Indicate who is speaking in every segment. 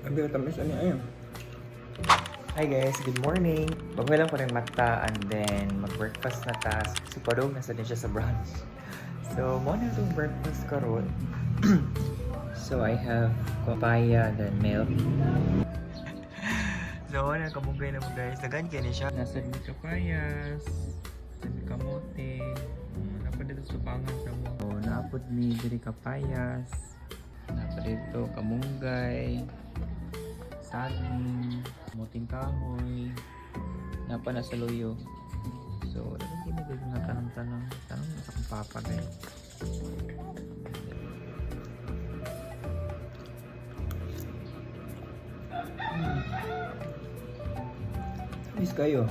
Speaker 1: Ambil tamis ano ayun.
Speaker 2: Hi guys, good morning! Bagay ko rin mata and then mag-breakfast na ta. Si Padong nasa din siya sa brunch. So, mo na itong breakfast karon. So, I have papaya and then milk. So, ano, kamugay na mo guys. Dagan kayo siya. Nasa din kapayas. Nasa din kamote. Napad dito sa pangan sa mo. So, naapod ni diri kapayas. Napad dito kamunggay. Saging, muting kahoy, napa na sa luyo. So, dapat ginagay nga tanong-tanong sa akong papa guys.
Speaker 1: Miss kayo.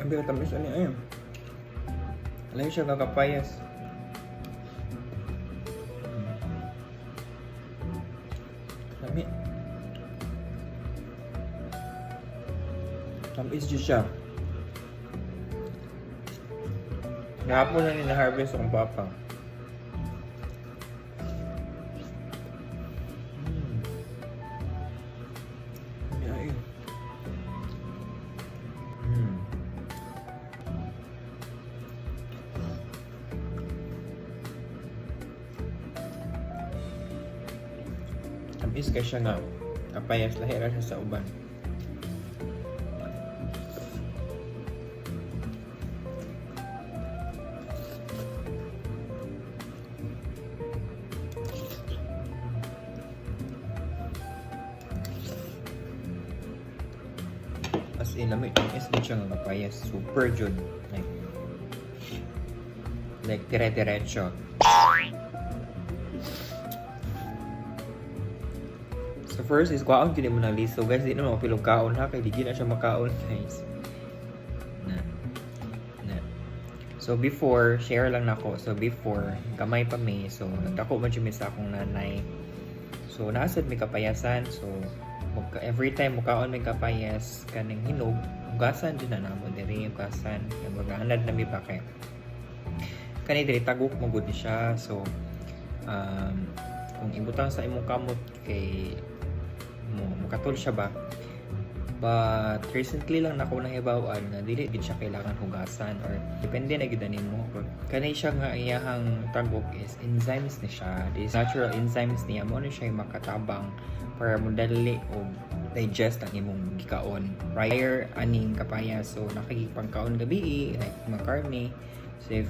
Speaker 1: Ambil tamis ano ayun. Alam siya kakapayas. Lami. Tamis dyan siya. Ngapon na nina-harvest akong papa. Ayun. Tamis kay siya nga kapayas lahira siya sa uban. As in, lamig tamis din siya nga kapayas. Super jud. Like dire-diretso. So first is kwaon kini mo na liso guys, di na mapilog kaon ha kay di na siya makaon guys. Na. So before share lang nako. So before gamay pa mi, so nagdako man jud sa akong nanay. So naasad mi kapayasan, so every time mukaon may kapayas kaning hinog, ugasan din na namo diri ugasan kay magahanad na mi pa kay kani diri tagok mo gud ni siya. So kung ibutang sa imong kamot kay mukatol siya ba, but recently lang nako nahibawan na dili gid siya kailangan hugasan or depende na gid nimo. Kanay siya nga iyahang tagok is enzymes ni siya. These natural enzymes niya mo na siya makatabang para mo dali o digest ang imong gikaon prior aning kapayas. So nakikipangkaon gabi like makarne. So if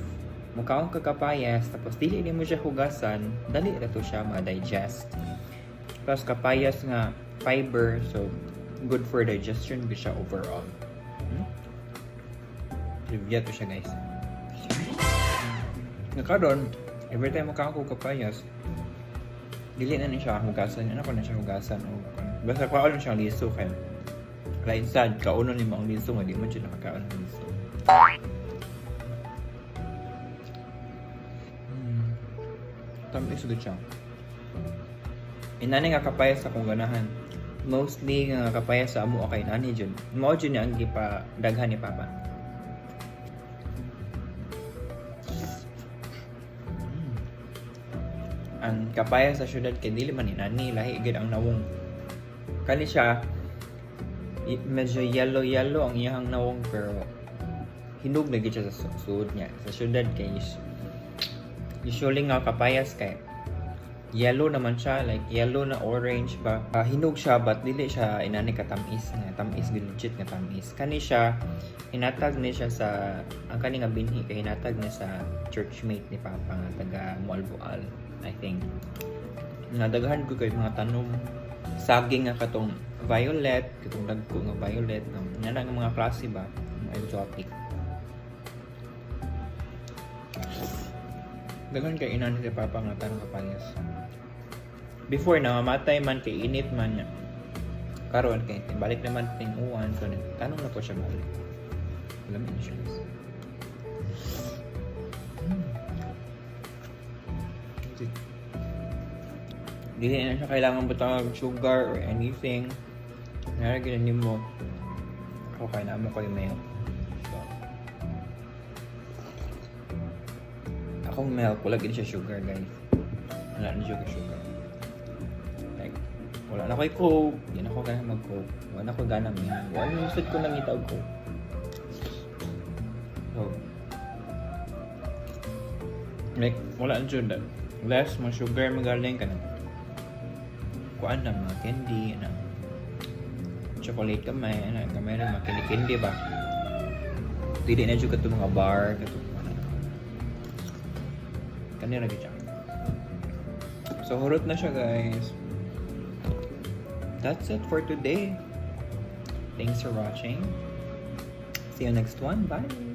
Speaker 1: mukaon ka kapayas tapos dili nimo siya hugasan, dali ra to siya ma-digest. Plus kapayas nga fiber, so good for digestion good siya overall. Trivia to siya guys. Nakaron, every time mukaon ko kapayas, dili na ni siya hugasan. Ano ko na siya hugasan o basta kaon siya liso kay right sad kauno ni maong liso nga di man siya nakakaon ng liso. Tamis good siya. Inani nga kapayas sa kong ganahan. Mostly nga kapayas sa amo okay nani jud. Mao jud ni ang gipa daghan ni papa. Ang kapayas sa syudad kay dili man ni nani lahi gid ang nawong. Kani siya medyo yellow ang iyang nawong pero hinog na gid siya sa suod niya. Sa syudad kay usually nga kapayas kay yellow naman siya, like yellow na orange ba. Hinog siya but dili siya inani ka tamis nga tamis legit nga tamis. Kani siya hinatag ni siya sa ang kani nga binhi kay hinatag ni sa churchmate ni papa nga taga Mualboal, I think. Nadaghan ko kay mga tanom saging nga katong violet, katong dagko nga violet nga nga mga klase ba, mga exotic. Dagan kay inani si papa nga tanong kapayas. Before na mamatay man kay init man niya. Karon kay balik naman ting uwan so tanong na po siya balik. Alam niyo siya. Dili na siya kailangan butang sugar or anything. Nalagyan mo. Okay na mo ko yung mayo. So, akong akong milk, wala gid siya sugar, guys. Wala na sugar. Like, wala na ko'y coke, di na ko gana mag-coke. Wala na ko gana minum. Wala na usod ko lang itaw ko. So, like, wala na sugar. Less mga sugar, magaling ka na. Kuan na mga candy, chocolate kamay na mga candy ba? Dili na juga itong mga bar, kanina na siya. So, hurot na siya, guys. That's it for today. Thanks for watching. See you next one. Bye!